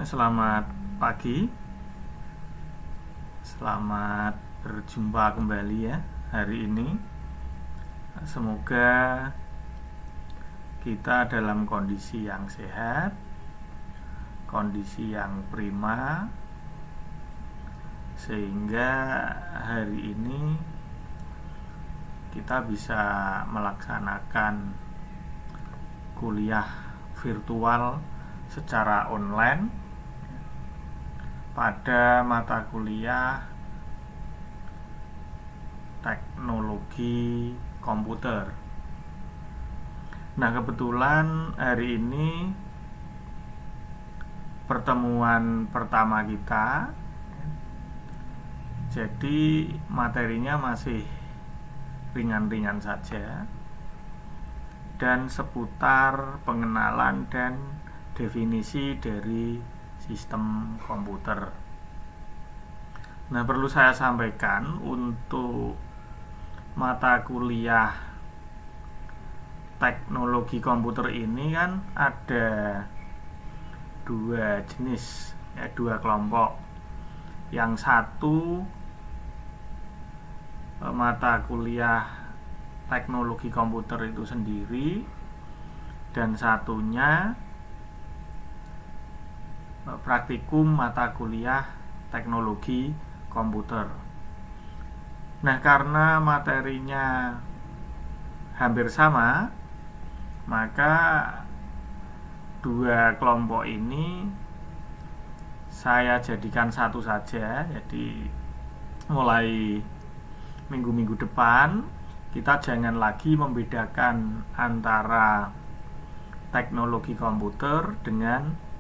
Selamat pagi, selamat berjumpa kembali ya hari ini. Semoga kita dalam kondisi yang sehat, kondisi yang prima, sehingga hari ini kita bisa melaksanakan kuliah virtual secara online pada mata kuliah teknologi komputer. Nah, kebetulan hari ini pertemuan pertama kita, jadi materinya masih ringan-ringan saja dan seputar pengenalan dan definisi dari sistem komputer. Nah, perlu saya sampaikan untuk mata kuliah teknologi komputer ini kan ada dua jenis, ya, dua kelompok. Yang satu mata kuliah teknologi komputer itu sendiri, dan satunya praktikum mata kuliah teknologi komputer. Nah, karena materinya hampir sama, maka dua kelompok ini saya jadikan satu saja. Jadi mulai minggu-minggu depan kita jangan lagi membedakan antara teknologi komputer dengan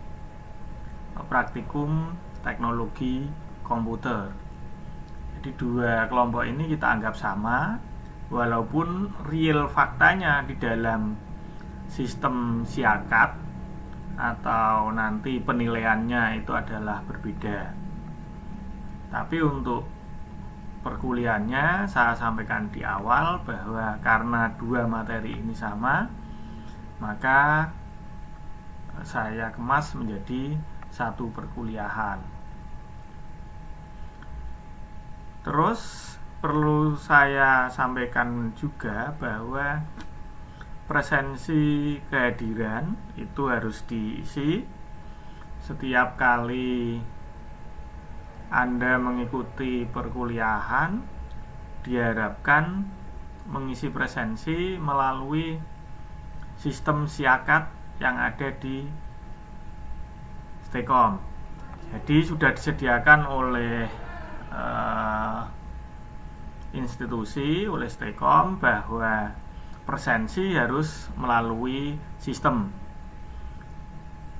praktikum teknologi komputer. Jadi dua kelompok ini kita anggap sama, walaupun real faktanya di dalam sistem siakat atau nanti penilaiannya itu adalah berbeda. Tapi untuk perkuliahannya saya sampaikan di awal bahwa karena dua materi ini sama, maka saya kemas menjadi satu perkuliahan. Terus perlu saya sampaikan juga bahwa presensi kehadiran itu harus diisi setiap kali Anda mengikuti perkuliahan. Diharapkan mengisi presensi melalui sistem siakat yang ada di Stekom. Jadi sudah disediakan oleh institusi, oleh Stekom, bahwa presensi harus melalui sistem.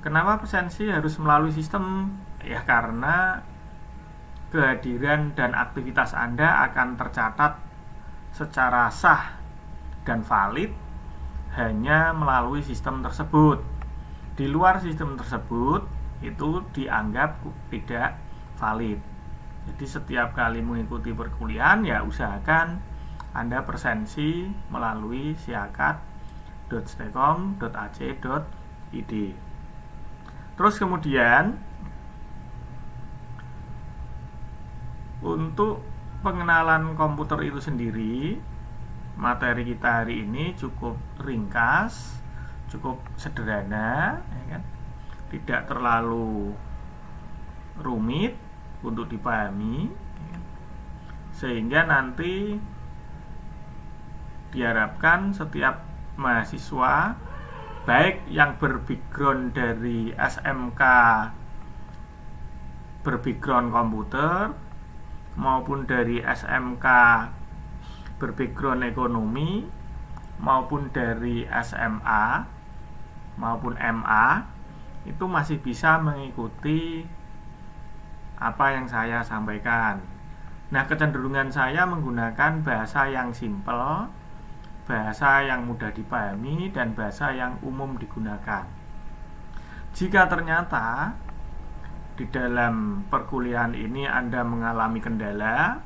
Kenapa presensi harus melalui sistem? Ya karena kehadiran dan aktivitas Anda akan tercatat secara sah dan valid hanya melalui sistem tersebut. Di luar sistem tersebut itu dianggap tidak valid. Jadi setiap kali mengikuti perkuliahan ya usahakan Anda presensi melalui siakat.stekom.ac.id. Terus kemudian untuk pengenalan komputer itu sendiri, materi kita hari ini cukup ringkas, cukup sederhana, ya kan? Tidak terlalu rumit untuk dipahami, sehingga nanti diharapkan setiap mahasiswa, baik yang berbackground dari SMK berbackground komputer maupun dari SMK berbackground ekonomi maupun dari SMA maupun MA, itu masih bisa mengikuti apa yang saya sampaikan. Nah, kecenderungan saya menggunakan bahasa yang simpel, bahasa yang mudah dipahami, dan bahasa yang umum digunakan. Jika ternyata di dalam perkuliahan ini Anda mengalami kendala,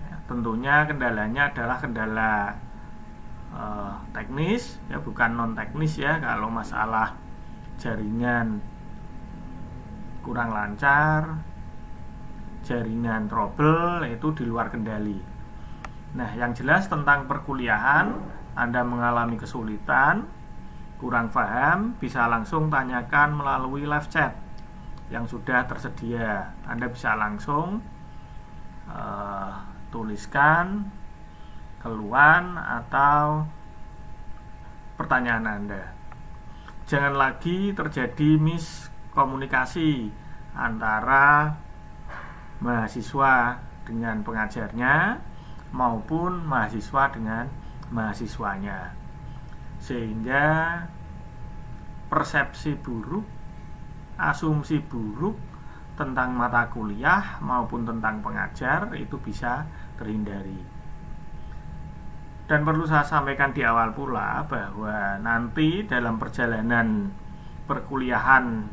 ya, tentunya kendalanya adalah kendala teknis, ya bukan non teknis ya. Kalau masalah jaringan kurang lancar, jaringan trouble, itu di luar kendali. Nah, yang jelas tentang perkuliahan, Anda mengalami kesulitan, kurang paham, bisa langsung tanyakan melalui live chat yang sudah tersedia. Anda bisa langsung tuliskan keluhan atau pertanyaan Anda. Jangan lagi terjadi miskomunikasi antara mahasiswa dengan pengajarnya maupun mahasiswa dengan mahasiswanya, sehingga persepsi buruk, asumsi buruk tentang mata kuliah maupun tentang pengajar itu bisa terhindari. Dan perlu saya sampaikan di awal pula bahwa nanti dalam perjalanan perkuliahan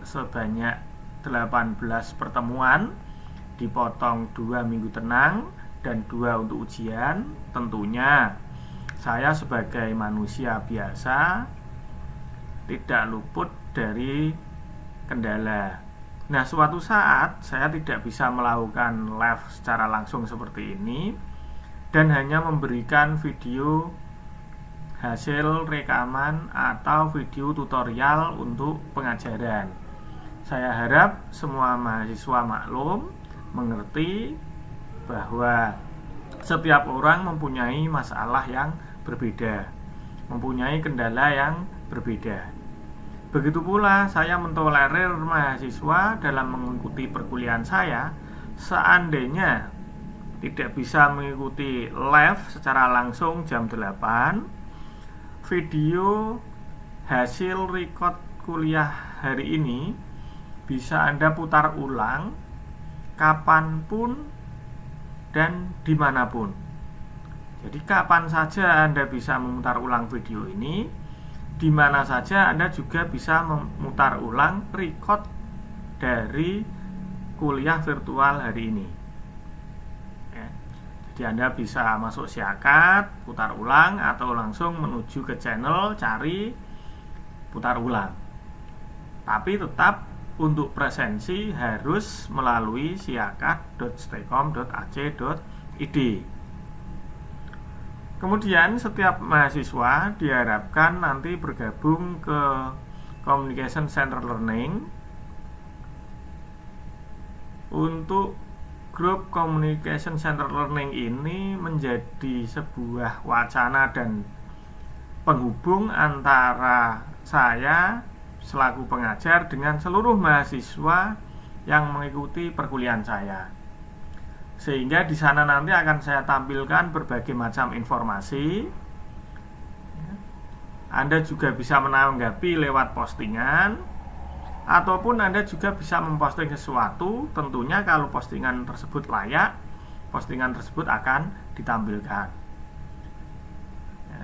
sebanyak 18 pertemuan, dipotong 2 minggu tenang dan 2 untuk ujian. Tentunya saya sebagai manusia biasa tidak luput dari kendala. Nah, suatu saat saya tidak bisa melakukan live secara langsung seperti ini dan hanya memberikan video hasil rekaman atau video tutorial untuk pengajaran. Saya harap semua mahasiswa maklum, mengerti bahwa setiap orang mempunyai masalah yang berbeda, mempunyai kendala yang berbeda. Begitu pula saya mentolerir mahasiswa dalam mengikuti perkuliahan saya. Seandainya tidak bisa mengikuti live secara langsung jam 8, video hasil record kuliah hari ini bisa Anda putar ulang kapanpun dan dimanapun. Jadi kapan saja Anda bisa memutar ulang video ini, di mana saja Anda juga bisa memutar ulang record dari kuliah virtual hari ini. Jadi Anda bisa masuk Syakat, putar ulang, atau langsung menuju ke channel, cari, putar ulang. Tapi tetap untuk presensi harus melalui syakat.stekom.ac.id. Kemudian setiap mahasiswa diharapkan nanti bergabung ke Communication Center Learning. Untuk grup Communication Center Learning ini menjadi sebuah wacana dan penghubung antara saya selaku pengajar dengan seluruh mahasiswa yang mengikuti perkuliahan saya. Sehingga di sana nanti akan saya tampilkan berbagai macam informasi. Anda juga bisa menanggapi lewat postingan, ataupun Anda juga bisa memposting sesuatu. Tentunya kalau postingan tersebut layak, postingan tersebut akan ditampilkan.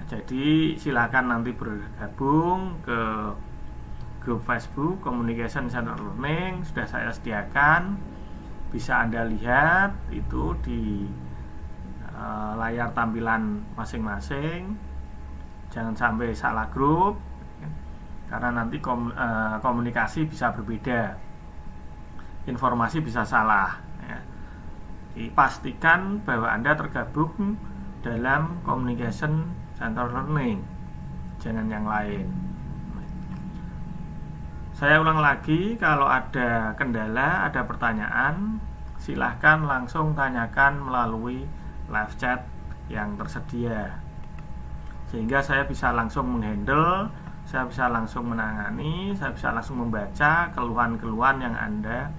Jadi silakan nanti bergabung ke grup Facebook Communication Center Learning, sudah saya sediakan. Bisa Anda lihat itu di layar tampilan masing-masing. Jangan sampai salah grup, karena nanti komunikasi bisa berbeda, informasi bisa salah ya. Dipastikan bahwa Anda tergabung dalam Communication Center Learning, jangan yang lain. Saya ulang lagi, kalau ada kendala, ada pertanyaan, silahkan langsung tanyakan melalui live chat yang tersedia, sehingga saya bisa langsung menghandle, saya bisa langsung menangani, saya bisa langsung membaca keluhan-keluhan yang Anda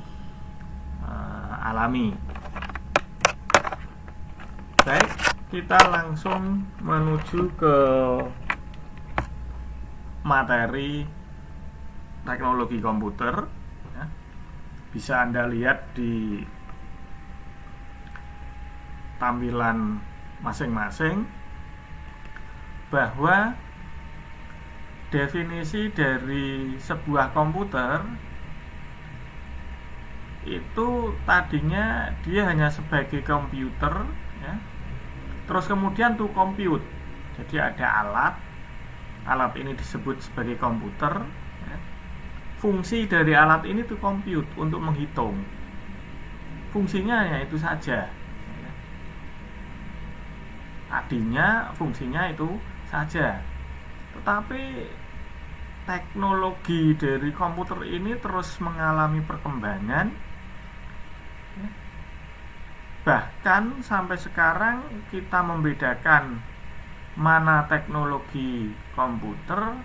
alami. Baik, kita langsung menuju ke materi teknologi komputer ya. Bisa Anda lihat di tampilan masing-masing bahwa definisi dari sebuah komputer itu tadinya dia hanya sebagai komputer ya. Terus kemudian to compute, jadi ada alat ini disebut sebagai komputer ya. fungsi dari alat ini to compute, untuk menghitung. Fungsinya ya itu saja. Tadinya fungsinya itu saja. Tetapi teknologi dari komputer ini terus mengalami perkembangan. Bahkan sampai sekarang kita membedakan mana teknologi komputer,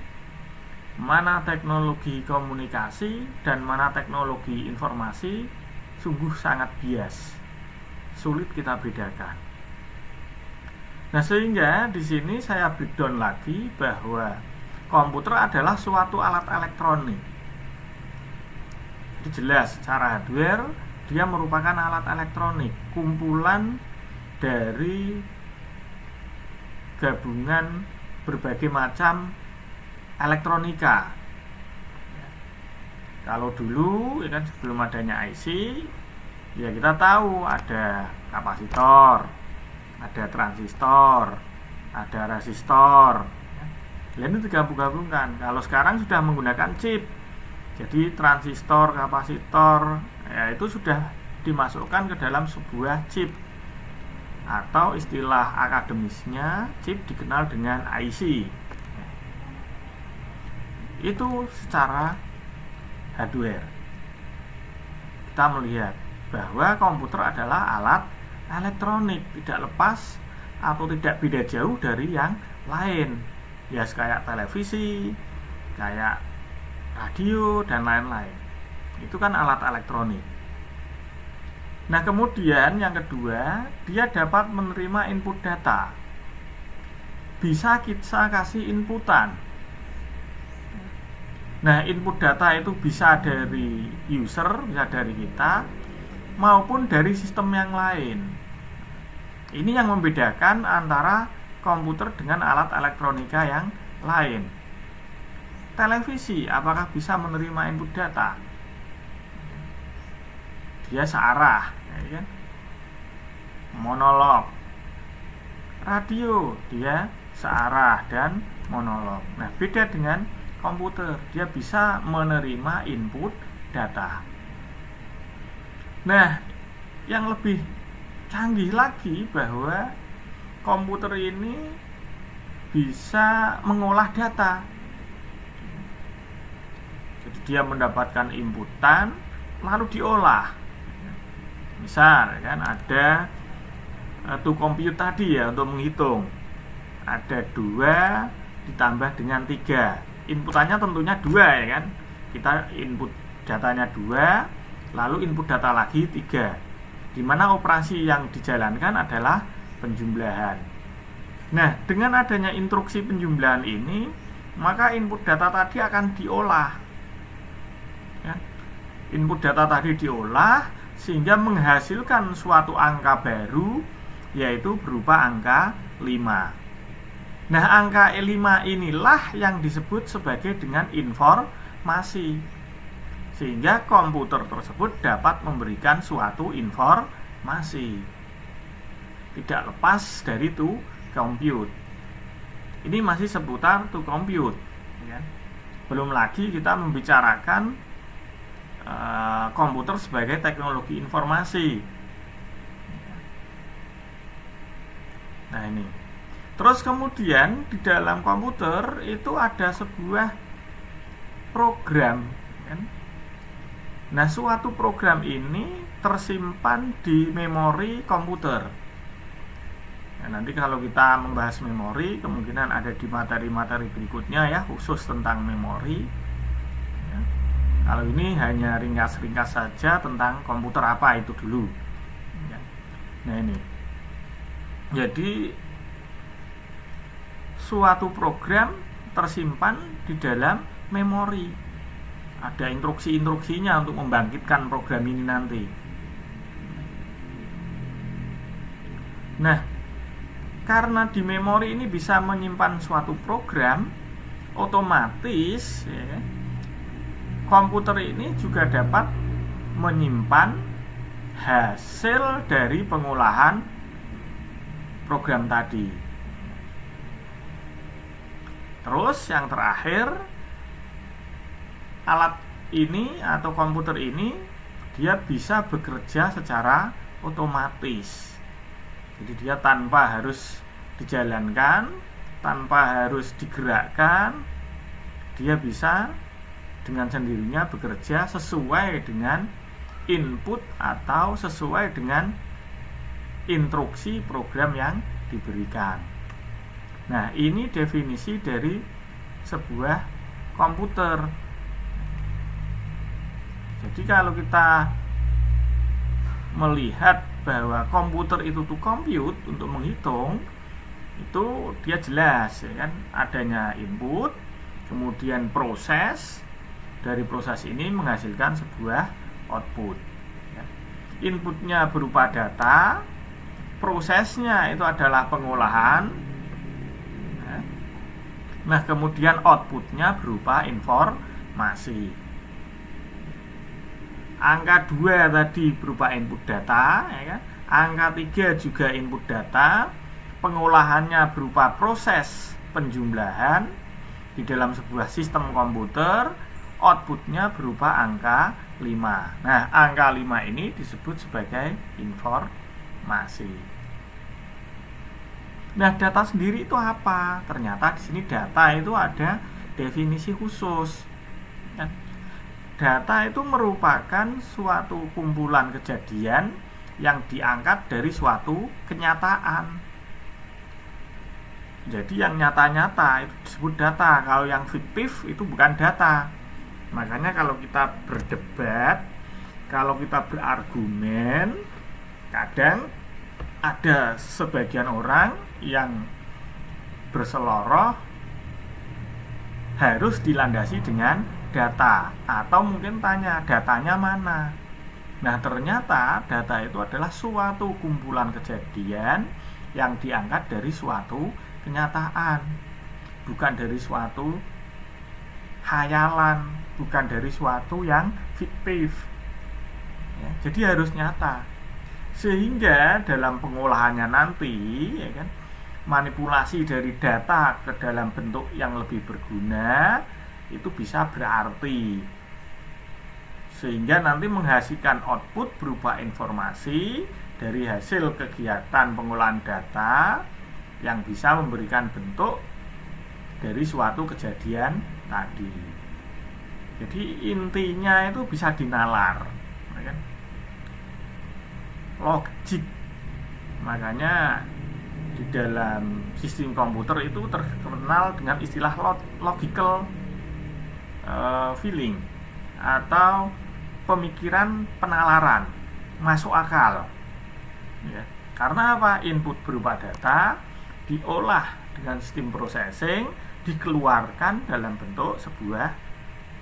mana teknologi komunikasi, dan mana teknologi informasi sungguh sangat bias. Sulit kita bedakan. Nah, sehingga di sini saya breakdown lagi bahwa komputer adalah suatu alat elektronik. Jadi jelas secara hardware dia merupakan alat elektronik, kumpulan dari gabungan berbagai macam elektronika. Kalau dulu ya kan, sebelum adanya IC, ya kita tahu ada kapasitor, ada transistor, ada resistor. Ini digabung-gabungkan. Kalau sekarang sudah menggunakan chip, jadi transistor, kapasitor, ya itu sudah dimasukkan ke dalam sebuah chip, atau istilah akademisnya chip dikenal dengan IC. Itu secara hardware. Kita melihat bahwa komputer adalah alat elektronik, tidak lepas atau tidak beda jauh dari yang lain. Ya kayak televisi, kayak radio, dan lain-lain. Itu kan alat elektronik. Nah, kemudian yang kedua, dia dapat menerima input data. Bisa kita kasih inputan. Nah, input data itu bisa dari user, bisa dari kita, maupun dari sistem yang lain. Ini yang membedakan antara komputer dengan alat elektronika yang lain. Televisi, apakah bisa menerima input data? Dia searah, ya kan? Monolog. Radio, dia searah dan monolog. Nah, beda dengan komputer, dia bisa menerima input data. Nah, yang lebih canggih lagi bahwa komputer ini bisa mengolah data. Jadi dia mendapatkan inputan lalu diolah. Misal kan ada to compute tadi ya, untuk menghitung. Ada 2 ditambah dengan 3. Inputannya tentunya 2 ya kan. Kita input datanya 2, lalu input data lagi 3. Di mana operasi yang dijalankan adalah penjumlahan. Nah, dengan adanya instruksi penjumlahan ini, maka input data tadi akan diolah. Ya. Input data tadi diolah sehingga menghasilkan suatu angka baru, yaitu berupa angka 5. Nah, angka 5 inilah yang disebut sebagai dengan informasi. Sehingga komputer tersebut dapat memberikan suatu informasi. Tidak lepas dari to compute. Ini masih seputar to compute, ya. Belum lagi kita membicarakan komputer sebagai teknologi informasi. Nah, ini. Terus kemudian di dalam komputer itu ada sebuah program, kan? Nah, suatu program ini tersimpan di memori komputer. Nah, nanti kalau kita membahas memori, kemungkinan ada di materi-materi berikutnya ya, khusus tentang memori. Ya. Kalau ini hanya ringkas-ringkas saja tentang komputer apa itu dulu. Ya. Nah, ini. Jadi suatu program tersimpan di dalam memori. Ada instruksi-instruksinya untuk membangkitkan program ini nanti. Nah, karena di memori ini bisa menyimpan suatu program, otomatis ya, komputer ini juga dapat menyimpan hasil dari pengolahan program tadi. Terus yang terakhir, alat ini atau komputer ini dia bisa bekerja secara otomatis. Jadi dia tanpa harus dijalankan, tanpa harus digerakkan, dia bisa dengan sendirinya bekerja sesuai dengan input atau sesuai dengan instruksi program yang diberikan. Nah, ini definisi dari sebuah komputer. Jadi kalau kita melihat bahwa komputer itu to compute, untuk menghitung, itu dia jelas ya kan, adanya input, kemudian proses, dari proses ini menghasilkan sebuah output ya. Inputnya berupa data, prosesnya itu adalah pengolahan ya. Nah kemudian outputnya berupa informasi. Angka 2 tadi berupa input data ya kan? Angka 3 juga input data. Pengolahannya berupa proses penjumlahan di dalam sebuah sistem komputer. Outputnya berupa angka 5. Nah angka 5 ini disebut sebagai informasi. Nah data sendiri itu apa? Ternyata di sini data itu ada definisi khusus ya. Data itu merupakan suatu kumpulan kejadian yang diangkat dari suatu kenyataan. Jadi yang nyata-nyata itu disebut data. Kalau yang fiktif itu bukan data. Makanya kalau kita berdebat, kalau kita berargumen, kadang ada sebagian orang yang berseloroh harus dilandasi dengan data, atau mungkin tanya datanya mana. Nah ternyata data itu adalah suatu kumpulan kejadian yang diangkat dari suatu kenyataan, bukan dari suatu khayalan, bukan dari suatu yang fiktif ya, jadi harus nyata. Sehingga dalam pengolahannya nanti ya kan, manipulasi dari data ke dalam bentuk yang lebih berguna itu bisa berarti, sehingga nanti menghasilkan output berupa informasi dari hasil kegiatan pengolahan data yang bisa memberikan bentuk dari suatu kejadian tadi. Jadi intinya itu bisa dinalar ya kan? Logik. Makanya di dalam sistem komputer itu terkenal dengan istilah logical feeling atau pemikiran penalaran, masuk akal ya. Karena apa? Input berupa data diolah dengan sistem processing, dikeluarkan dalam bentuk sebuah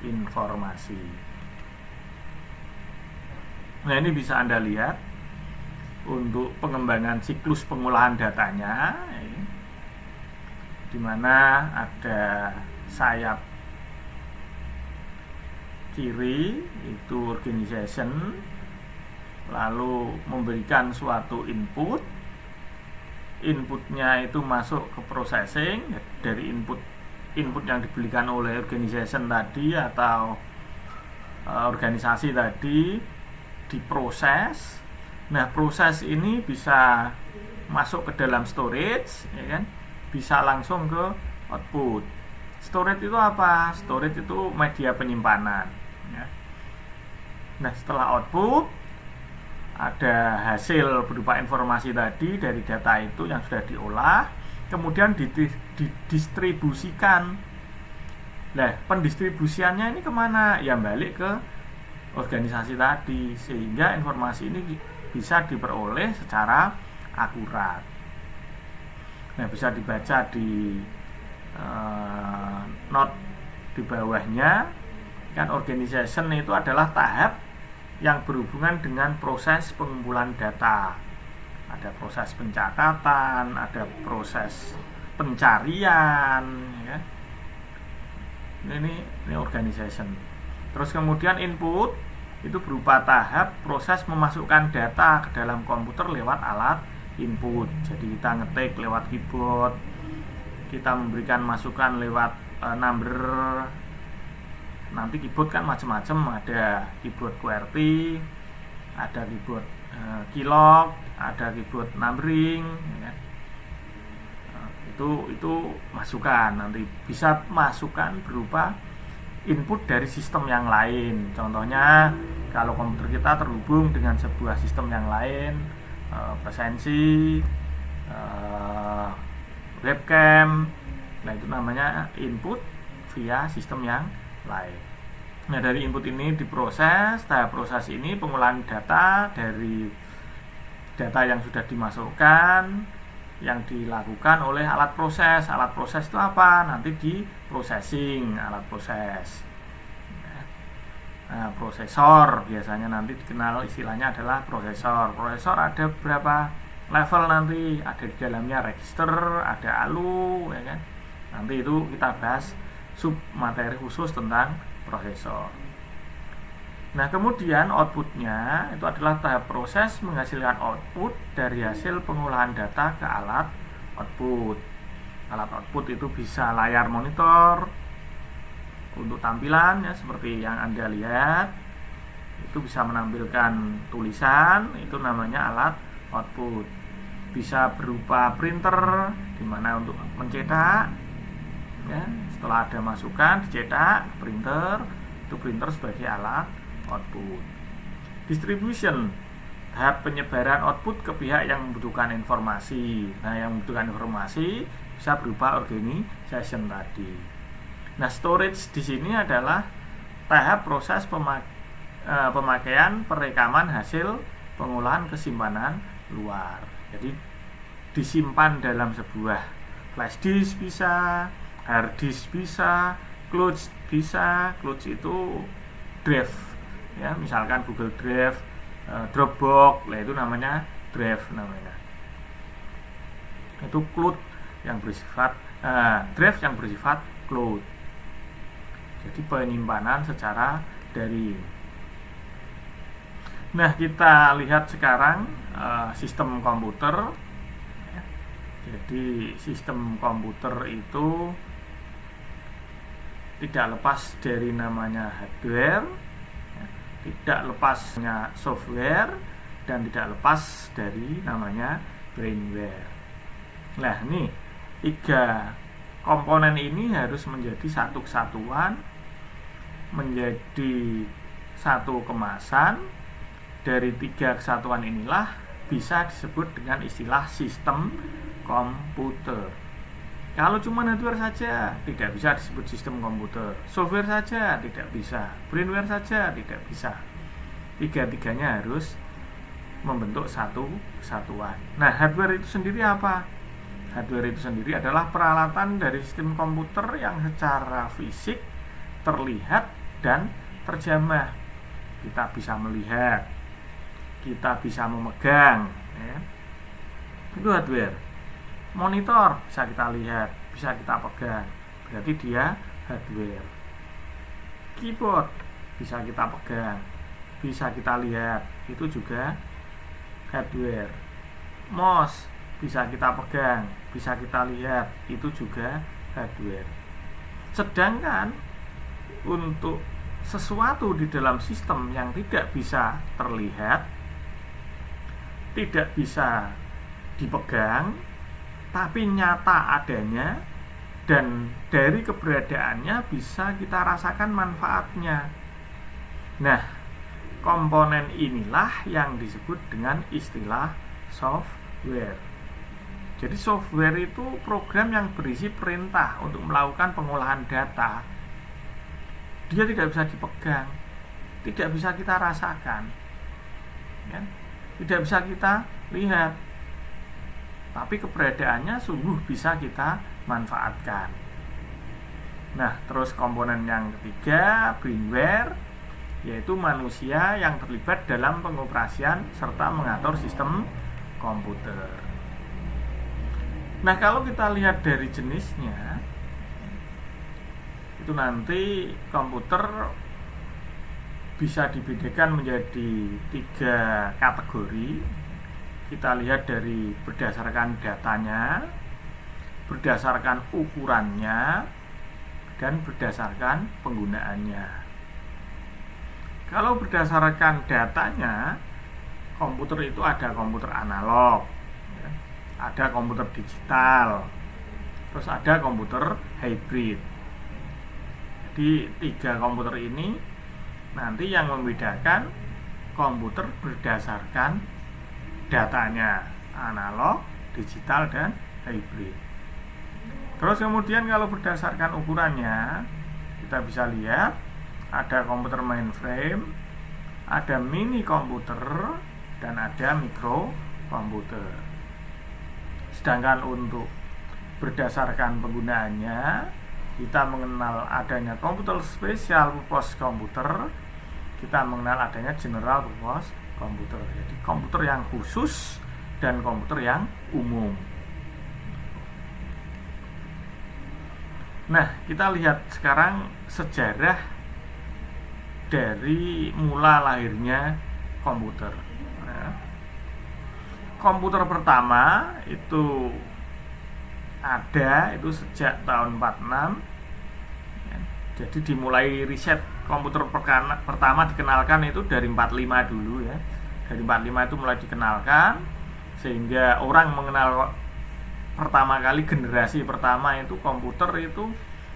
informasi. Nah ini bisa Anda lihat untuk pengembangan siklus pengolahan datanya ya, di mana ada sayap kiri itu organization, lalu memberikan suatu inputnya itu masuk ke processing. Dari input yang diberikan oleh organization tadi atau organisasi tadi diproses. Nah proses ini bisa masuk ke dalam storage ya kan, bisa langsung ke output. Storage itu apa? Storage itu media penyimpanan ya. Nah setelah output ada hasil berupa informasi tadi dari data itu yang sudah diolah, kemudian didistribusikan. Nah pendistribusiannya ini kemana? Ya balik ke organisasi tadi, sehingga informasi ini bisa diperoleh secara akurat. Nah bisa dibaca di note di bawahnya kan, organization itu adalah tahap yang berhubungan dengan proses pengumpulan data. Ada proses pencatatan, ada proses pencarian ya. Ini organization. Terus kemudian input itu berupa tahap proses memasukkan data ke dalam komputer lewat alat input. Jadi kita ngetik lewat keyboard, kita memberikan masukan lewat number nanti keyboard kan macam-macam, ada keyboard QWERTY, ada keyboard keylog, ada keyboard numbering, ya. Itu masukan, nanti bisa masukan berupa input dari sistem yang lain. Contohnya kalau komputer kita terhubung dengan sebuah sistem yang lain, presensi, webcam, nah itu namanya input via sistem yang lain. Nah, dari input ini diproses. Tahap proses ini pengolahan data dari data yang sudah dimasukkan, yang dilakukan oleh alat proses. Alat proses itu apa? Nanti di processing, alat proses. Nah, prosesor biasanya nanti dikenal istilahnya adalah prosesor. Prosesor ada berapa level nanti? Ada di dalamnya register, ada ALU, ya kan? Nanti itu kita bahas sub materi khusus tentang prosesor. Nah, kemudian outputnya itu adalah tahap proses menghasilkan output dari hasil pengolahan data ke alat output. Alat output itu bisa layar monitor untuk tampilan, ya, seperti yang Anda lihat. Itu bisa menampilkan tulisan, itu namanya alat output. Bisa berupa printer, dimana untuk mencetak, ya, setelah ada masukan dicetak printer, itu printer sebagai alat output. Distribution, tahap penyebaran output ke pihak yang membutuhkan informasi. Nah, yang membutuhkan informasi bisa berupa organization tadi. Nah, storage di sini adalah tahap proses pemakaian perekaman hasil pengolahan ke simpanan luar. Jadi disimpan dalam sebuah flash disk bisa, hard disk bisa, cloud bisa. Cloud itu drive, ya, misalkan Google Drive, Dropbox, lah itu namanya drive namanya. Itu cloud yang bersifat drive yang bersifat cloud. Jadi penyimpanan secara daring. Nah, kita lihat sekarang sistem komputer. Jadi sistem komputer itu tidak lepas dari namanya hardware, tidak lepasnya software, dan tidak lepas dari namanya brainware. Nah, ini 3 komponen ini harus menjadi satu kesatuan, menjadi satu kemasan. Dari 3 kesatuan inilah bisa disebut dengan istilah sistem komputer. Kalau cuma hardware saja tidak bisa disebut sistem komputer, software saja tidak bisa, brainware saja tidak bisa. 3-tiganya harus membentuk satu kesatuan. Nah, hardware itu sendiri apa? Hardware itu sendiri adalah peralatan dari sistem komputer yang secara fisik terlihat dan terjamah. Kita bisa melihat, kita bisa memegang, ya. Itu hardware. Monitor bisa kita lihat, bisa kita pegang, berarti dia hardware. Keyboard bisa kita pegang, bisa kita lihat, itu juga hardware. Mouse bisa kita pegang, bisa kita lihat, itu juga hardware. Sedangkan untuk sesuatu di dalam sistem yang tidak bisa terlihat, tidak bisa dipegang, tapi nyata adanya, dan dari keberadaannya bisa kita rasakan manfaatnya. Nah, komponen inilah yang disebut dengan istilah software. Jadi software itu program yang berisi perintah untuk melakukan pengolahan data. Dia tidak bisa dipegang, tidak bisa kita rasakan, ya? Tidak bisa kita lihat, tapi keberadaannya sungguh bisa kita manfaatkan. Nah, terus komponen yang ketiga, brainware, yaitu manusia yang terlibat dalam pengoperasian serta mengatur sistem komputer. Nah, kalau kita lihat dari jenisnya, itu nanti komputer bisa dibedakan menjadi 3 kategori. Kita lihat dari berdasarkan datanya, berdasarkan ukurannya, dan berdasarkan penggunaannya. Kalau berdasarkan datanya, komputer itu ada komputer analog, ada komputer digital, terus ada komputer hybrid. Jadi 3 komputer ini nanti yang membedakan komputer berdasarkan datanya, analog, digital, dan hybrid. Terus kemudian kalau berdasarkan ukurannya, kita bisa lihat ada komputer mainframe, ada mini komputer, dan ada mikro komputer. Sedangkan untuk berdasarkan penggunaannya, kita mengenal adanya komputer special purpose komputer, kita mengenal adanya general purpose komputer. Jadi komputer yang khusus dan komputer yang umum. Nah, kita lihat sekarang sejarah dari mula lahirnya komputer. Nah, komputer pertama itu ada itu sejak tahun 46. Jadi dimulai riset komputer pertama dikenalkan itu dari 45 dulu ya. Dari 45 itu mulai dikenalkan, sehingga orang mengenal pertama kali generasi pertama itu komputer itu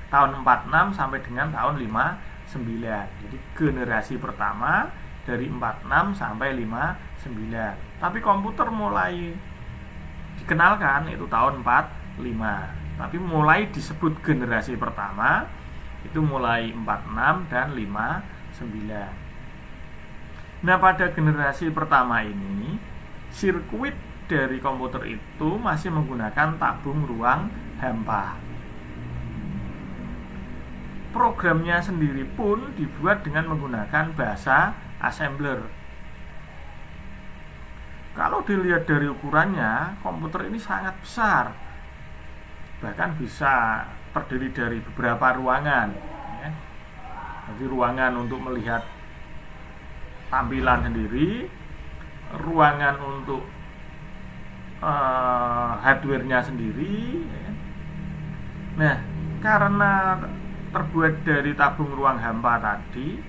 tahun 46 sampai dengan tahun 59. Jadi generasi pertama dari 46 sampai 59. Tapi komputer mulai dikenalkan itu tahun 45. Tapi mulai disebut generasi pertama itu mulai 46 dan 59. Nah, pada generasi pertama ini sirkuit dari komputer itu masih menggunakan tabung ruang hampa. Programnya sendiri pun dibuat dengan menggunakan bahasa assembler. Kalau dilihat dari ukurannya, komputer ini sangat besar. Bahkan bisa terdiri dari beberapa ruangan ya. Jadi ruangan untuk melihat tampilan sendiri, ruangan untuk hardware-nya sendiri ya. Nah, karena terbuat dari tabung ruang hampa tadi,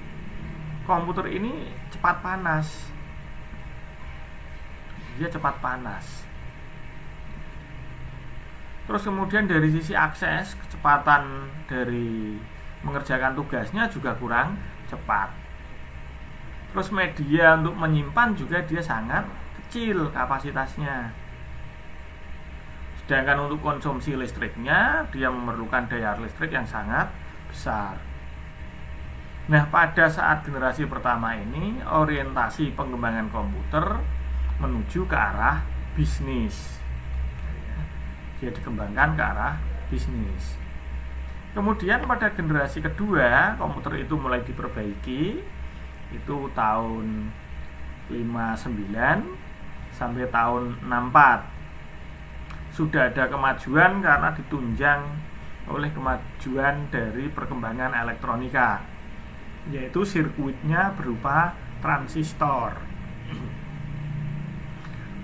komputer ini cepat panas. Dia cepat panas. Terus kemudian dari sisi akses, kecepatan dari mengerjakan tugasnya juga kurang cepat. Terus media untuk menyimpan juga dia sangat kecil kapasitasnya. Sedangkan untuk konsumsi listriknya, dia memerlukan daya listrik yang sangat besar. Nah, pada saat generasi pertama ini, orientasi pengembangan komputer menuju ke arah bisnis. Dia dikembangkan ke arah bisnis. Kemudian pada generasi kedua, komputer itu mulai diperbaiki. Itu tahun 59 sampai tahun 64. Sudah ada kemajuan karena ditunjang oleh kemajuan dari perkembangan elektronika, yaitu sirkuitnya berupa transistor.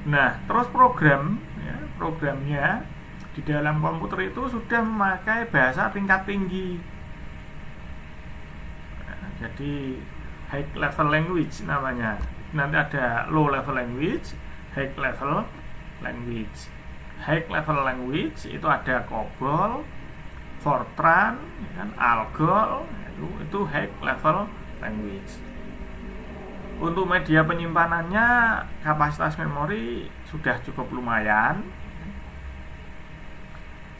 Nah, terus programnya di dalam komputer itu sudah memakai bahasa tingkat tinggi. Nah, jadi high level language namanya. Nanti ada low level language, high level language. High level language itu ada COBOL, Fortran, Algol, itu high level language. Untuk media penyimpanannya, kapasitas memori sudah cukup lumayan.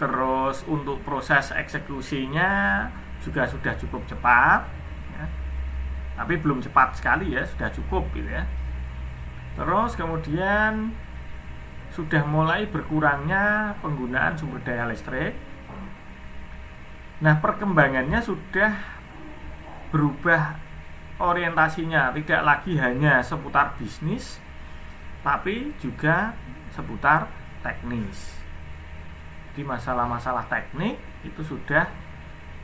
Terus untuk proses eksekusinya juga sudah cukup cepat ya. Tapi belum cepat sekali ya, sudah cukup gitu ya. Terus kemudian sudah mulai berkurangnya penggunaan sumber daya listrik. Nah, perkembangannya sudah berubah orientasinya, tidak lagi hanya seputar bisnis, tapi juga seputar teknis. Di masalah-masalah teknik itu sudah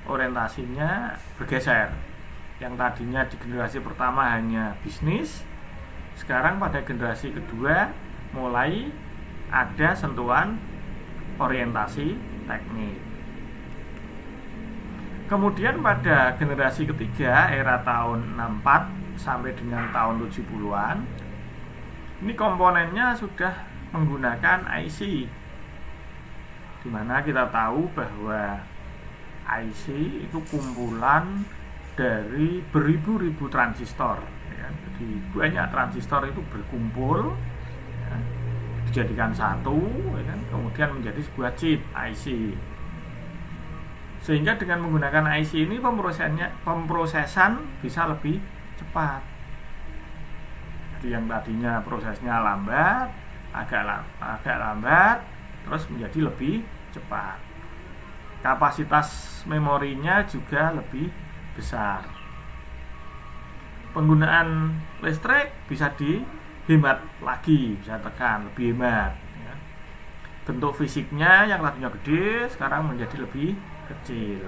orientasinya bergeser. Yang tadinya di generasi pertama hanya bisnis, sekarang pada generasi kedua mulai ada sentuhan orientasi teknik. Kemudian pada generasi ketiga, era tahun 64 sampai dengan tahun 70-an. Ini komponennya sudah menggunakan IC, dimana kita tahu bahwa IC itu kumpulan dari beribu-ribu transistor, ya. Jadi banyak transistor itu berkumpul, ya, dijadikan satu, ya kan? Kemudian menjadi sebuah chip IC. Sehingga dengan menggunakan IC ini pemrosesan bisa lebih cepat. Jadi yang tadinya prosesnya lambat, agak lambat, terus menjadi lebih cepat. Kapasitas memorinya juga lebih besar. Penggunaan listrik bisa dihemat lagi, bisa tekan lebih hemat, ya. Bentuk fisiknya yang tadinya gede sekarang menjadi lebih kecil.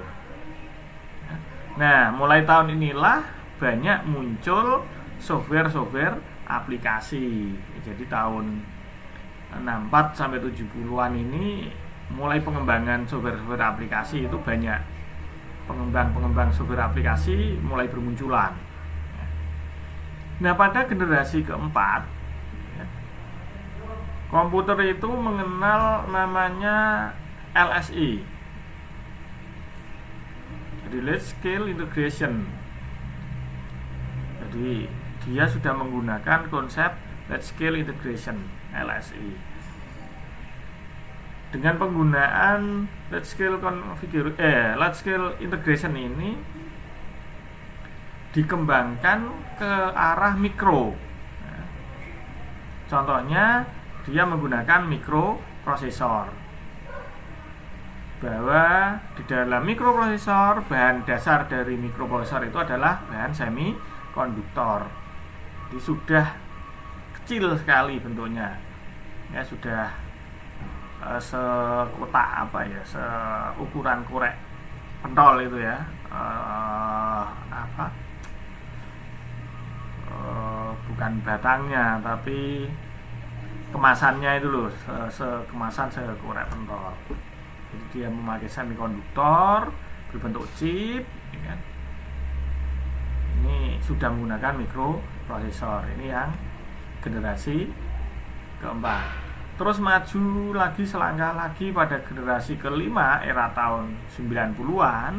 Nah, mulai tahun inilah banyak muncul software aplikasi. Jadi tahun 64 sampai 70-an ini mulai pengembangan software aplikasi itu banyak. Pengembang software aplikasi mulai bermunculan. Nah, pada generasi keempat, komputer itu mengenal namanya LSI. Jadi Large Scale Integration. Jadi dia sudah menggunakan konsep Large Scale Integration (LSI). Dengan penggunaan Large Scale Integration ini dikembangkan ke arah mikro. Contohnya dia menggunakan mikroprosesor. Bahwa di dalam mikroprosesor, bahan dasar dari mikroprosesor itu adalah bahan semikonduktor. Jadi sudah kecil sekali bentuknya, ya sudah sekotak seukuran korek pentol itu ya, bukan batangnya tapi kemasannya itu loh, sekemasan sekorek pentol. Jadi dia memakai semikonduktor berbentuk chip, ya. Ini sudah menggunakan mikroprosesor. Ini yang generasi keempat. Terus maju lagi selangkah lagi pada generasi kelima, era tahun 90-an,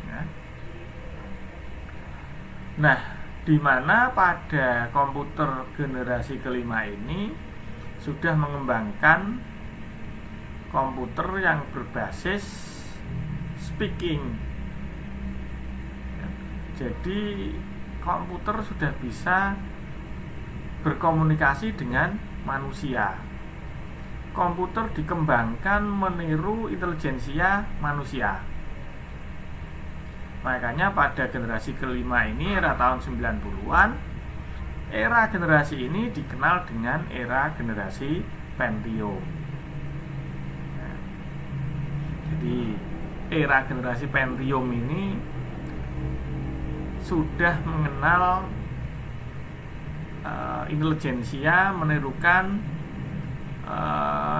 ya. Nah, di mana pada komputer generasi kelima ini sudah mengembangkan komputer yang berbasis speaking. Jadi komputer sudah bisa berkomunikasi dengan manusia. Komputer dikembangkan meniru intelijensia manusia. Makanya pada generasi kelima ini, era tahun 90-an, era generasi ini dikenal dengan era generasi Pentium. Jadi era generasi Pentium ini sudah mengenal intelijensia, menirukan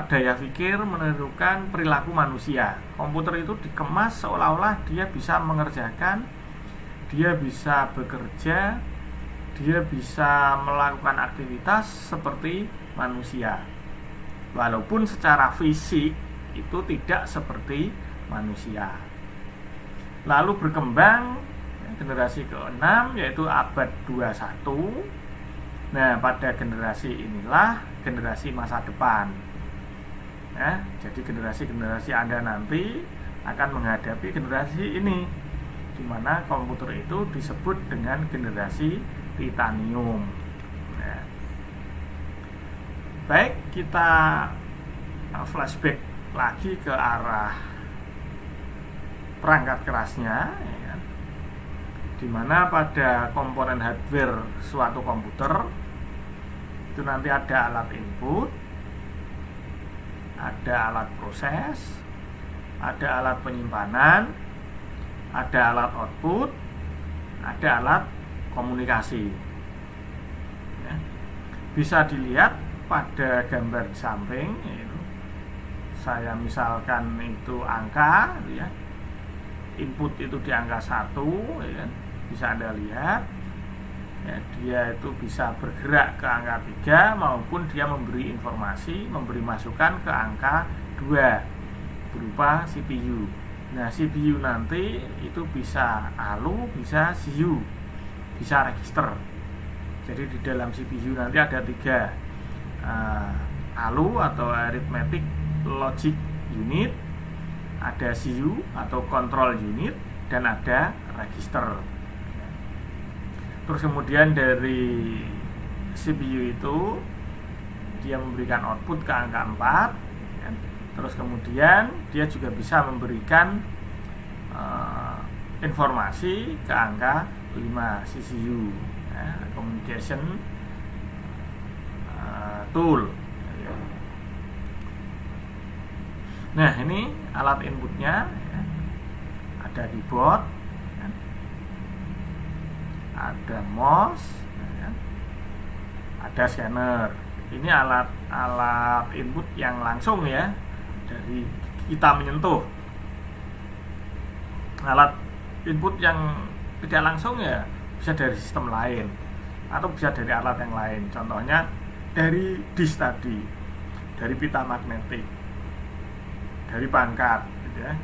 daya pikir, menirukan perilaku manusia. Komputer itu dikemas seolah-olah dia bisa mengerjakan, dia bisa bekerja, dia bisa melakukan aktivitas seperti manusia, walaupun secara fisik itu tidak seperti manusia. Lalu berkembang generasi ke-6, yaitu abad 21. Nah, pada generasi inilah generasi masa depan, ya. Jadi generasi Anda nanti akan menghadapi generasi ini, di mana komputer itu disebut dengan generasi titanium. Nah, baik, kita flashback lagi ke arah perangkat kerasnya, ya, di mana pada komponen hardware suatu komputer itu nanti ada alat input, ada alat proses, ada alat penyimpanan, ada alat output, ada alat komunikasi, ya. Bisa dilihat pada gambar di samping, yaitu saya misalkan itu angka, ya. Input itu di angka 1, ya. Bisa Anda lihat, ya, dia itu bisa bergerak ke angka 3 maupun dia memberi informasi, memberi masukan ke angka 2 berupa CPU. Nah, CPU nanti itu bisa ALU, bisa CU, bisa register. Jadi di dalam CPU nanti ada 3 ALU atau Arithmetic Logic Unit, ada CU atau Control Unit, dan ada register. Terus kemudian dari CPU itu dia memberikan output ke angka 4. Terus kemudian dia juga bisa memberikan informasi ke angka 5 CCU, communication tool. Nah, ini alat inputnya, ada keyboard, ada mouse, ada scanner. Ini alat input yang langsung ya, dari kita menyentuh. Alat input yang tidak langsung ya bisa dari sistem lain atau bisa dari alat yang lain. Contohnya dari disk tadi, dari pita magnetik, dari pangkat, gitu ya.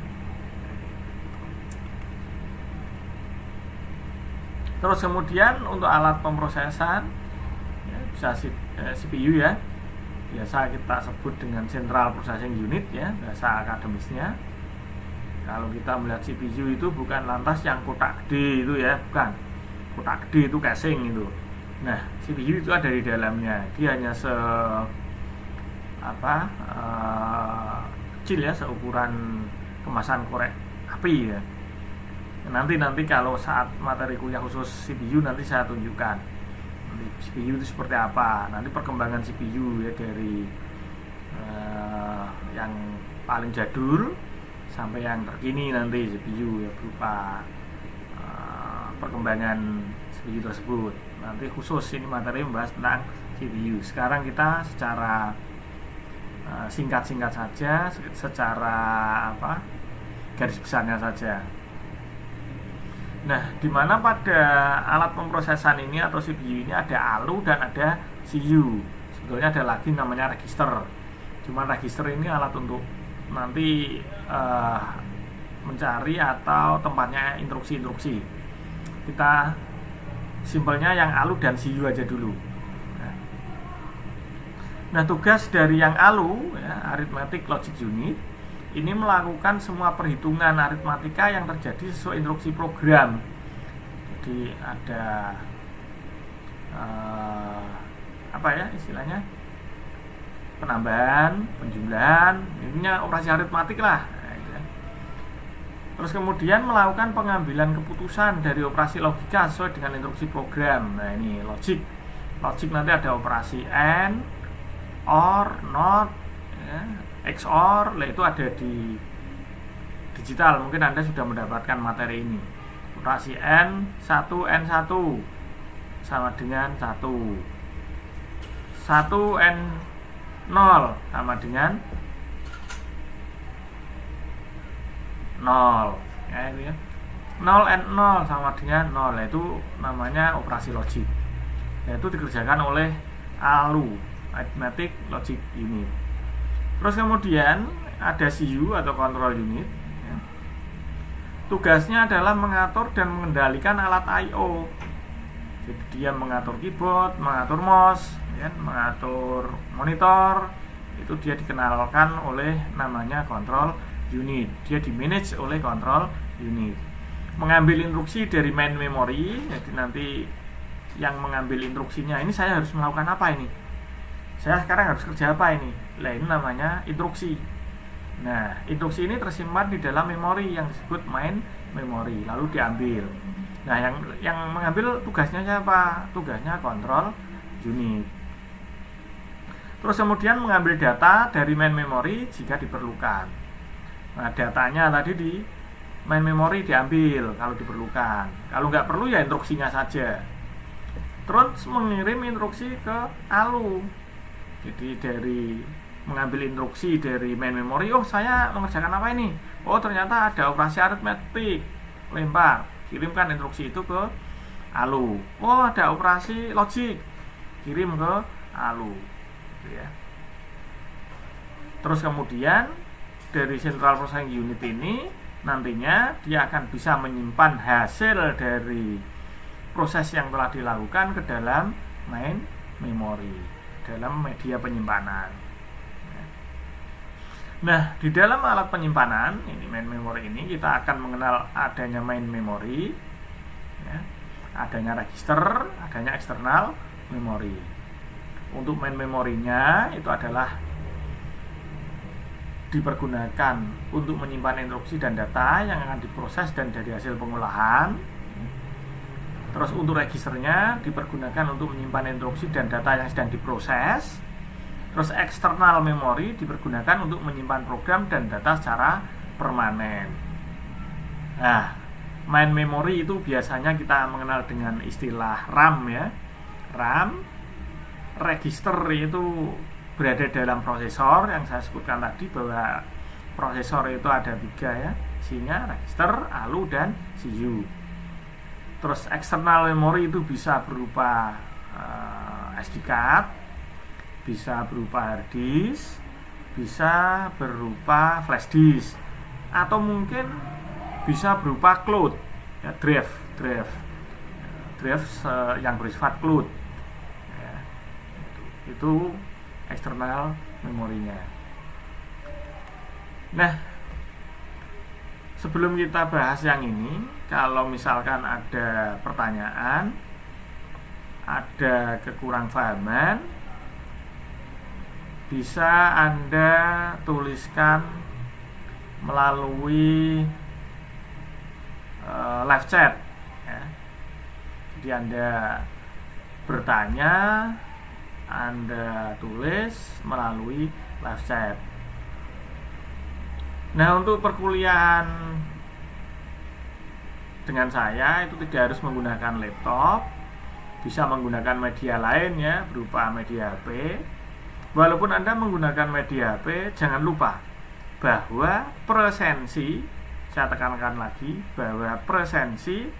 Terus kemudian untuk alat pemrosesan ya, bisa CPU ya, biasa kita sebut dengan Central Processing Unit ya, bahasa akademisnya. Kalau kita melihat CPU itu bukan lantas yang kotak gede itu ya, bukan. Kotak gede itu casing itu. Nah, CPU itu ada di dalamnya. Dia hanya kecil ya, seukuran kemasan korek api ya. Nanti kalau saat materi kuliah khusus CPU nanti saya tunjukkan nanti CPU itu seperti apa, nanti perkembangan CPU ya, dari yang paling jadul sampai yang terkini nanti CPU ya, berupa perkembangan CPU tersebut. Nanti khusus ini materi membahas tentang CPU. Sekarang kita secara singkat-singkat saja, secara garis besarnya saja. Nah, di mana pada alat pemrosesan ini atau CPU ini ada ALU dan ada CU. Sebetulnya ada lagi namanya register. Cuma register ini alat untuk nanti mencari atau tempatnya instruksi-instruksi. Kita simpelnya yang ALU dan CU aja dulu. Nah, tugas dari yang ALU ya, Arithmetic Logic Unit, ini melakukan semua perhitungan aritmatika yang terjadi sesuai instruksi program. Jadi ada istilahnya penambahan, penjumlahan, ininya operasi aritmatik lah. Terus kemudian melakukan pengambilan keputusan dari operasi logika sesuai dengan instruksi program. Nah, ini logic. Logic nanti ada operasi AND, OR, NOT, ya, XOR, itu ada di digital. Mungkin Anda sudah mendapatkan materi ini. Operasi N1 N1 sama dengan 1. 1 N0 sama dengan 0. Ya, ini ya. 0 N0 sama dengan 0. Itu namanya operasi logik. Yaitu dikerjakan oleh ALU, Arithmetic Logic Unit. Terus kemudian ada CU atau Control Unit ya. Tugasnya adalah mengatur dan mengendalikan alat I/O. Jadi dia mengatur keyboard, mengatur mouse ya, mengatur monitor. Itu dia dikenalkan oleh namanya Control Unit. Dia dimanage oleh Control Unit. Mengambil instruksi dari main memory. Jadi nanti yang mengambil instruksinya, ini saya harus melakukan apa ini? Saya sekarang harus kerja apa ini? Nah, ini namanya instruksi. Nah, instruksi ini tersimpan di dalam memori yang disebut main memory, lalu diambil. Nah, yang mengambil tugasnya siapa? Tugasnya Control Unit. Terus kemudian mengambil data dari main memory jika diperlukan. Nah, datanya tadi di main memory diambil kalau diperlukan. Kalau nggak perlu ya instruksinya saja. Terus mengirim instruksi ke ALU. Jadi dari mengambil instruksi dari main memory, oh saya mengerjakan apa ini? Oh ternyata ada operasi aritmetik, lempar, kirimkan instruksi itu ke ALU. Oh, ada operasi logik, kirim ke ALU, gitu ya. Terus kemudian dari Central Processing Unit ini nantinya dia akan bisa menyimpan hasil dari proses yang telah dilakukan ke dalam main memory, dalam media penyimpanan. Nah, di dalam alat penyimpanan ini main memory ini kita akan mengenal adanya main memory, ya, adanya register, adanya external memory. Untuk main memorinya itu adalah dipergunakan untuk menyimpan instruksi dan data yang akan diproses dan dari hasil pengolahan. Terus untuk registernya dipergunakan untuk menyimpan instruksi dan data yang sedang diproses. Terus external memory dipergunakan untuk menyimpan program dan data secara permanen. Nah, main memory itu biasanya kita mengenal dengan istilah RAM ya. RAM, register itu berada dalam prosesor yang saya sebutkan tadi bahwa prosesor itu ada 3 ya, isinya register, ALU, dan CPU. Terus external memory itu bisa berupa SD card, bisa berupa hard disk, bisa berupa flash disk, atau mungkin bisa berupa cloud ya, drive yang bersifat cloud ya, itu eksternal memorinya. Nah, sebelum kita bahas yang ini, kalau misalkan ada pertanyaan, ada kekurangpahaman, bisa Anda tuliskan melalui live chat ya. Jadi Anda bertanya, Anda tulis melalui live chat. Nah, untuk perkuliahan dengan saya itu tidak harus menggunakan laptop, bisa menggunakan media lain ya, berupa media HP. Walaupun Anda menggunakan media HP, jangan lupa bahwa presensi, saya tekankan lagi bahwa presensi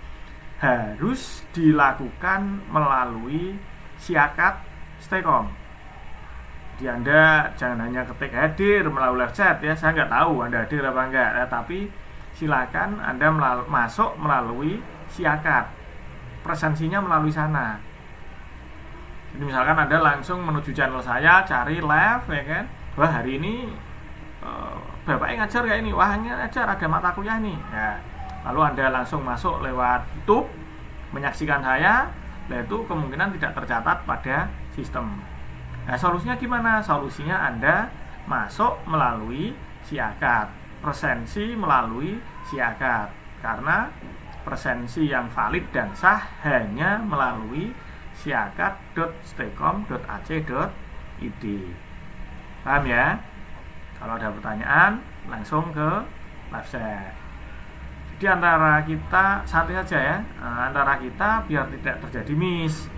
harus dilakukan melalui SIAKAT Stekom. Jadi Anda jangan hanya ketik hadir melalui live chat ya, saya nggak tahu Anda hadir apa enggak ya, tapi silakan Anda masuk melalui SIAKAT, presensinya melalui sana. Jadi misalkan Anda langsung menuju channel saya, cari live ya kan, wah hari ini Bapaknya ngajar kayak ini, wah ini ngajar ada mata kuliah nih ya. Lalu Anda langsung masuk lewat YouTube menyaksikan saya, nah itu kemungkinan tidak tercatat pada sistem. Nah, solusinya gimana? Solusinya Anda masuk melalui SIAKAT, presensi melalui SIAKAT, karena presensi yang valid dan sah hanya melalui siakat.stekom.ac.id. Paham ya? Kalau ada pertanyaan langsung ke live chat. Jadi antara kita santai saja ya, antara kita biar tidak terjadi miss.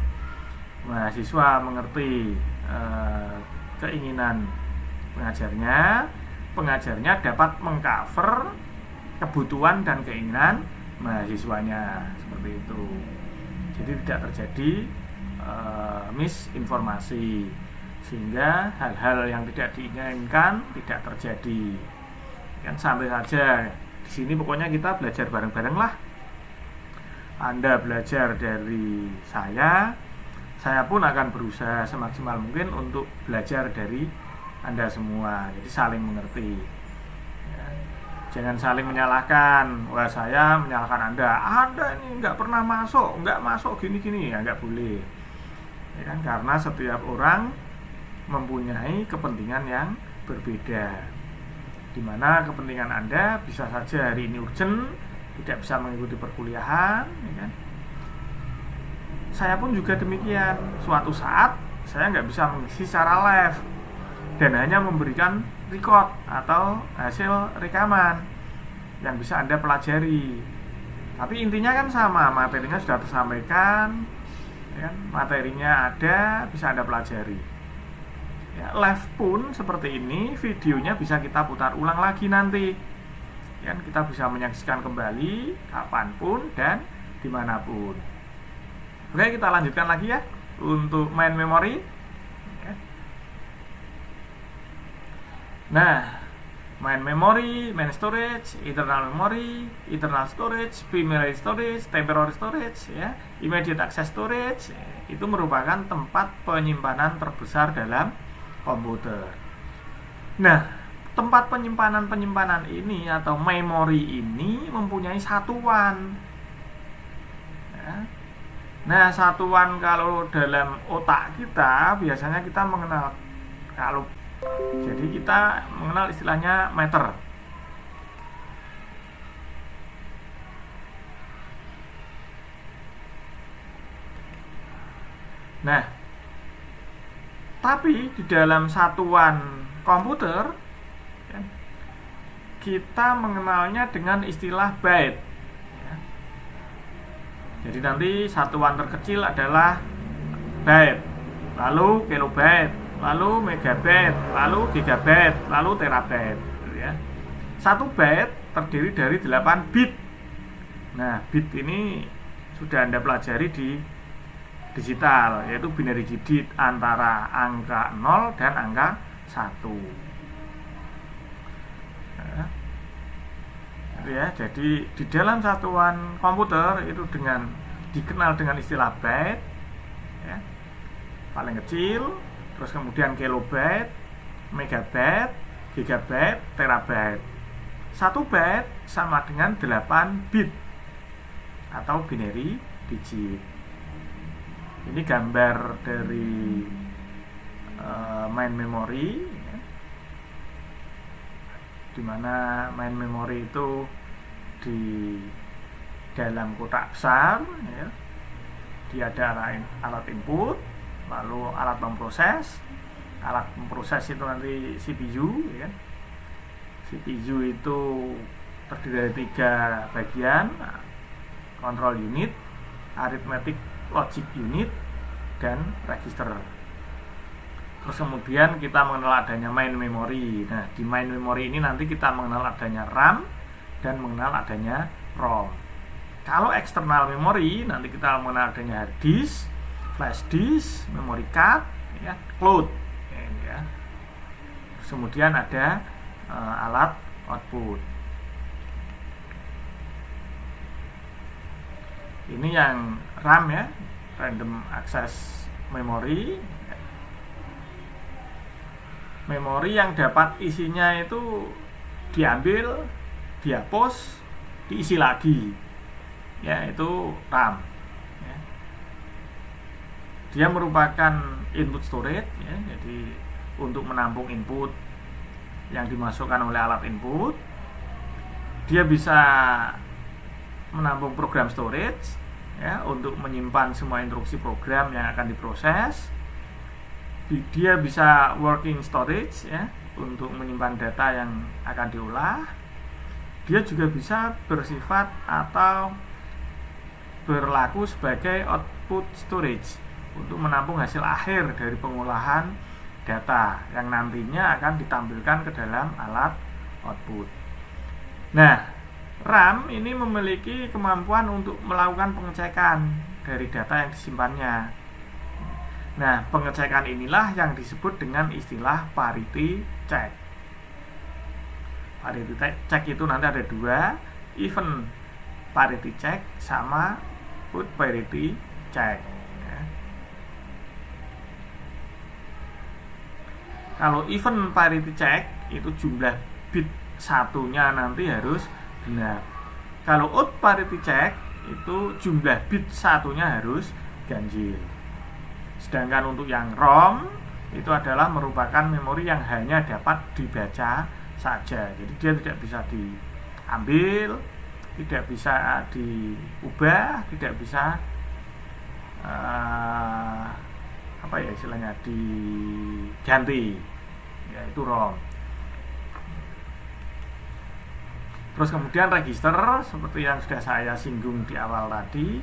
Mahasiswa mengerti keinginan pengajarnya dapat mengcover kebutuhan dan keinginan mahasiswanya, seperti itu. Jadi tidak terjadi misinformasi, sehingga hal-hal yang tidak diinginkan tidak terjadi. Kan santai saja. Di sini pokoknya kita belajar bareng-bareng lah. Anda belajar dari saya pun akan berusaha semaksimal mungkin untuk belajar dari Anda semua. Jadi saling mengerti ya. Jangan saling menyalahkan. Wah, saya menyalahkan Anda ini nggak pernah masuk, nggak masuk gini-gini ya, nggak boleh ya kan, karena setiap orang mempunyai kepentingan yang berbeda, dimana kepentingan Anda bisa saja hari ini urgent, tidak bisa mengikuti perkuliahan ya kan? Saya pun juga demikian. Suatu saat saya nggak bisa mengisi secara live dan hanya memberikan record atau hasil rekaman yang bisa Anda pelajari. Tapi intinya kan sama, materinya sudah tersampaikan ya kan? Materinya ada, bisa Anda pelajari ya. Live pun seperti ini, videonya bisa kita putar ulang lagi nanti ya, kita bisa menyaksikan kembali kapanpun dan dimanapun Oke, kita lanjutkan lagi ya untuk main memory. Nah, main memory, main storage, internal memory, internal storage, primary storage, temporary storage, ya, immediate access storage, itu merupakan tempat penyimpanan terbesar dalam komputer. Nah, tempat penyimpanan ini atau memori ini mempunyai satuan. Ya. Nah, satuan kalau dalam otak kita biasanya kita mengenal, jadi kita mengenal istilahnya meter. Nah, tapi di dalam satuan komputer kita mengenalnya dengan istilah byte. Jadi nanti satuan terkecil adalah byte, lalu kilobyte, lalu megabyte, lalu gigabyte, lalu terabyte, ya. 1 byte terdiri dari 8 bit. Nah, bit ini sudah Anda pelajari di digital, yaitu binary digit antara angka 0 dan angka 1. Ya, jadi di dalam satuan komputer itu dikenal dengan istilah byte, ya, paling kecil, terus kemudian kilobyte, megabyte, gigabyte, terabyte. 1 byte sama dengan 8 bit atau binary digit. Ini gambar dari main memory, ya, di mana main memory itu di dalam kotak besar, ya. Dia ada alat input, lalu alat memproses. Alat memproses itu nanti CPU, ya. CPU itu terdiri dari 3 bagian: control unit, arithmetic logic unit, dan register. Terus kemudian kita mengenal adanya main memory. Nah, di main memory ini nanti kita mengenal adanya RAM dan mengenal adanya ROM. Kalau external memory nanti kita mengenal adanya hard disk, flash disk, memory card, ya, cloud, ya. Terus kemudian ada alat output. Ini yang RAM, ya, random access memory. Memori yang dapat isinya itu diambil, dihapus, diisi lagi, ya, itu RAM, ya. Dia merupakan input storage, ya, jadi untuk menampung input yang dimasukkan oleh alat input. Dia bisa menampung program storage, ya, untuk menyimpan semua instruksi program yang akan diproses. Dia bisa working storage, ya, untuk menyimpan data yang akan diolah. Dia juga bisa bersifat atau berlaku sebagai output storage untuk menampung hasil akhir dari pengolahan data yang nantinya akan ditampilkan ke dalam alat output. Nah, RAM ini memiliki kemampuan untuk melakukan pengecekan dari data yang disimpannya. Nah, pengecekan inilah yang disebut dengan istilah parity check. Parity check itu nanti ada 2, even parity check sama put parity check, ya. Kalau even parity check itu jumlah bit satunya nanti harus benar. Kalau odd parity check itu jumlah bit satunya harus ganjil. Sedangkan untuk yang ROM itu adalah merupakan memori yang hanya dapat dibaca saja. Jadi dia tidak bisa diambil, tidak bisa diubah, tidak bisa diganti, yaitu ROM. Terus kemudian register, seperti yang sudah saya singgung di awal tadi,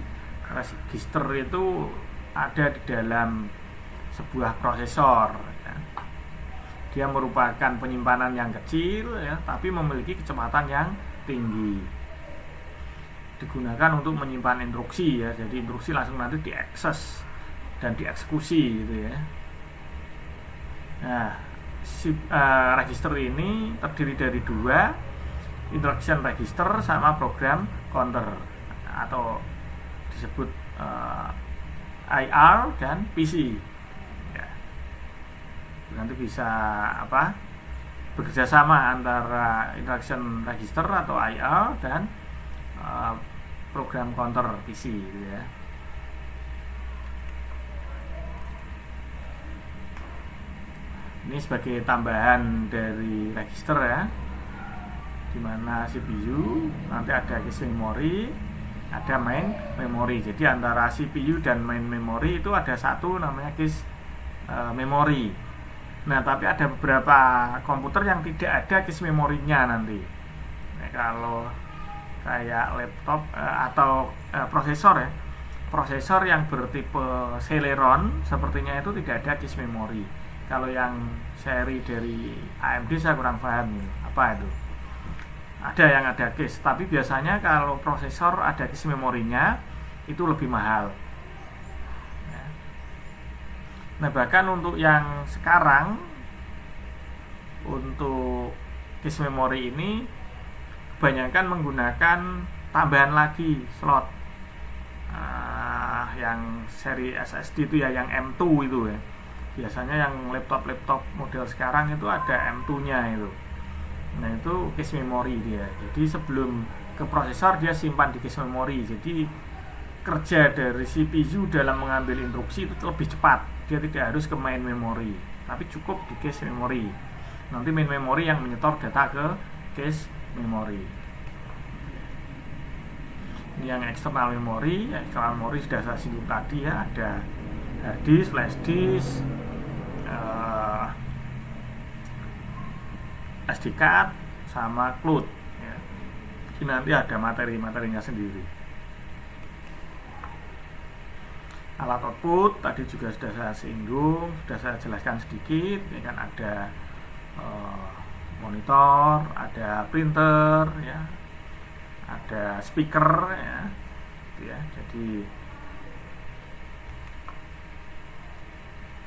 register itu ada di dalam sebuah prosesor, ya. Dia merupakan penyimpanan yang kecil, ya, tapi memiliki kecepatan yang tinggi. digunakan untuk menyimpan instruksi ya. Jadi instruksi langsung nanti diakses dan dieksekusi gitu ya. Nah, register ini terdiri dari dua, instruction register sama program counter atau disebut IR dan PC ya. Nanti bisa bekerja sama antara instruction register atau IR dan program counter PC gitu ya. Ini sebagai tambahan dari register ya, dimana CPU nanti ada cache memory, ada main memory. Jadi antara CPU dan main memory itu ada satu namanya cache memory. Nah, tapi ada beberapa komputer yang tidak ada cache memorinya nanti. Nah, kalau kayak laptop atau prosesor ya, prosesor yang bertipe Celeron sepertinya itu tidak ada cache memory. Kalau yang seri dari AMD saya kurang paham apa itu. Ada yang ada cache, tapi biasanya kalau prosesor ada cache memorinya itu lebih mahal. Nah, bahkan untuk yang sekarang untuk cache memory ini kebanyakan menggunakan tambahan lagi slot yang seri SSD itu ya, yang M2 itu ya. Biasanya yang laptop model sekarang itu ada M2-nya itu. Nah, itu cache memory dia. Jadi sebelum ke prosesor dia simpan di cache memory. Jadi kerja dari CPU dalam mengambil instruksi itu lebih cepat. Dia tidak harus ke main memory, tapi cukup di cache memory. Nanti main memory yang menyetor data ke cache memory. Ini yang external memory. External memory sudah saya singgung tadi ya, ada hard disk, flash disk, SD card sama cloud ya. Ini nanti ada materinya sendiri. Alat output tadi juga sudah saya singgung, sudah saya jelaskan sedikit. Ini kan ada monitor, ada printer ya, ada speaker ya, gitu ya. Jadi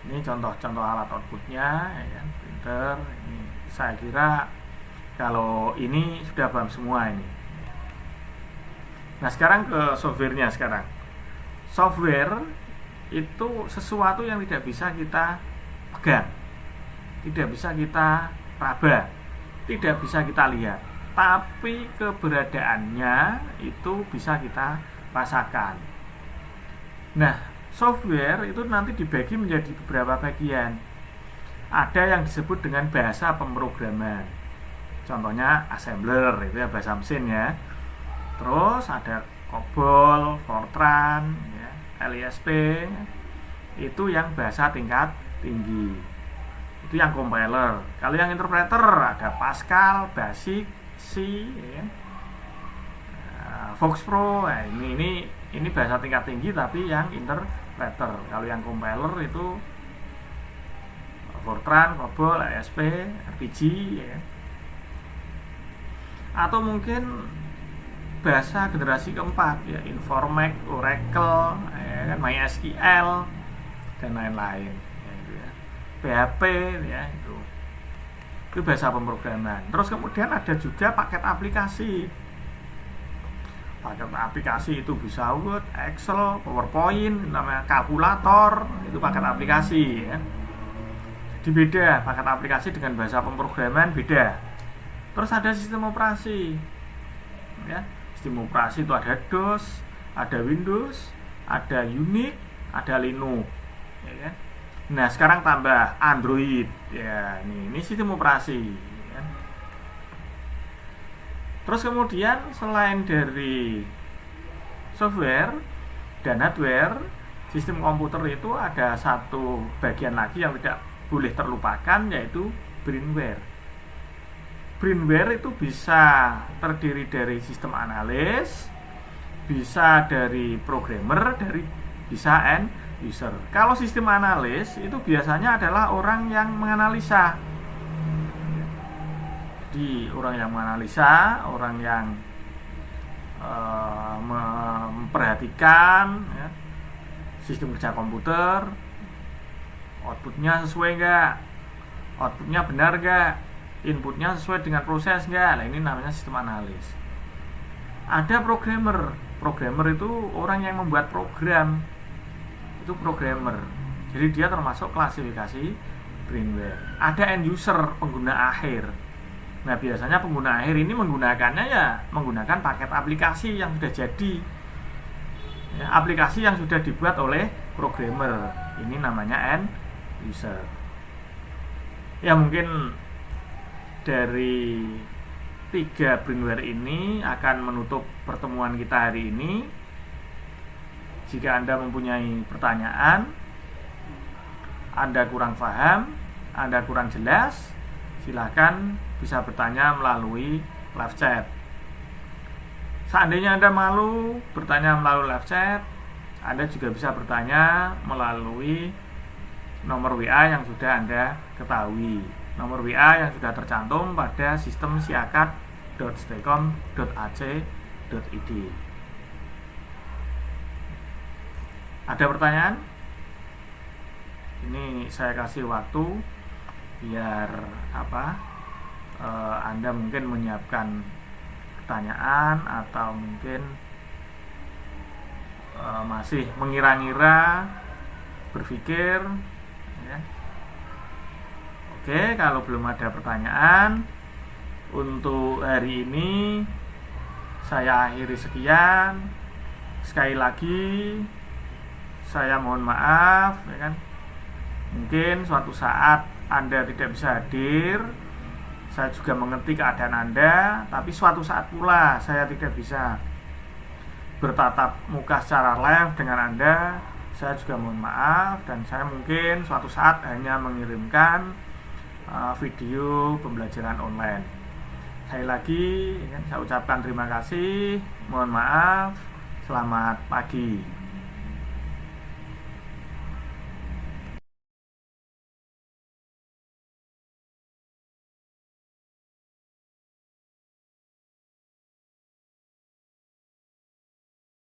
ini contoh alat outputnya ya kan, printer. Ini saya kira kalau ini sudah paham semua ini. Nah, sekarang ke softwarenya. Sekarang software itu sesuatu yang tidak bisa kita pegang, tidak bisa kita raba, tidak bisa kita lihat, tapi keberadaannya itu bisa kita rasakan. Nah, software itu nanti dibagi menjadi beberapa bagian. Ada yang disebut dengan bahasa pemrograman. Contohnya assembler, itu ya bahasa mesin ya. Terus ada COBOL, Fortran, ya, LISP, itu yang bahasa tingkat tinggi. Itu yang compiler. Kalau yang interpreter ada Pascal, Basic, C, ya, Foxpro. Nah, ini bahasa tingkat tinggi tapi yang interpreter. Kalau yang compiler itu Fortran, COBOL, LISP, RPG, ya. Atau mungkin bahasa generasi keempat ya, Informatic, Oracle, ya kan, MySQL dan lain-lain ya, itu ya. PHP ya, itu bahasa pemrograman. Terus kemudian ada juga paket aplikasi. Paket aplikasi itu bisa Word, Excel, PowerPoint, namanya kalkulator, itu paket aplikasi ya. Jadi beda, paket aplikasi dengan bahasa pemrograman beda. Terus ada sistem operasi ya. Sistem operasi itu ada DOS, ada Windows, ada Unix, ada Linux ya kan? Nah, sekarang tambah Android ya. Ini sistem operasi ya. Terus kemudian selain dari software dan hardware, sistem komputer itu ada satu bagian lagi yang tidak boleh terlupakan, yaitu brainware. Brainware itu bisa terdiri dari sistem analis, bisa dari programmer, bisa end user. Kalau sistem analis itu biasanya adalah orang yang menganalisa. Jadi orang yang menganalisa, orang yang memperhatikan ya, sistem kerja komputer, outputnya sesuai nggak, outputnya benar nggak, inputnya sesuai dengan proses nggak. Nah, ini namanya sistem analis. Ada programmer. Programmer itu orang yang membuat program, itu programmer. Jadi dia termasuk klasifikasi brainware. Ada end user, pengguna akhir. Nah, biasanya pengguna akhir ini menggunakannya ya menggunakan paket aplikasi yang sudah jadi ya, aplikasi yang sudah dibuat oleh programmer. Ini namanya end user. Ya, mungkin dari 3 brainware ini akan menutup pertemuan kita hari ini. Jika Anda mempunyai pertanyaan, Anda kurang paham, Anda kurang jelas, silakan bisa bertanya melalui live chat. Seandainya Anda malu bertanya melalui live chat, Anda juga bisa bertanya melalui nomor WA yang sudah Anda ketahui. Nomor WA yang sudah tercantum pada sistem siakat.stekom.ac.id. Ada pertanyaan? Ini saya kasih waktu biar Anda mungkin menyiapkan pertanyaan atau mungkin masih mengira-ngira, berpikir ya. Oke, kalau belum ada pertanyaan untuk hari ini saya akhiri sekian. Sekali lagi saya mohon maaf ya kan. Mungkin suatu saat Anda tidak bisa hadir. Saya juga mengerti keadaan Anda, tapi suatu saat pula saya tidak bisa bertatap muka secara live dengan Anda. Saya juga mohon maaf, dan saya mungkin suatu saat hanya mengirimkan video pembelajaran online. Sekali lagi saya ucapkan terima kasih, mohon maaf, selamat pagi.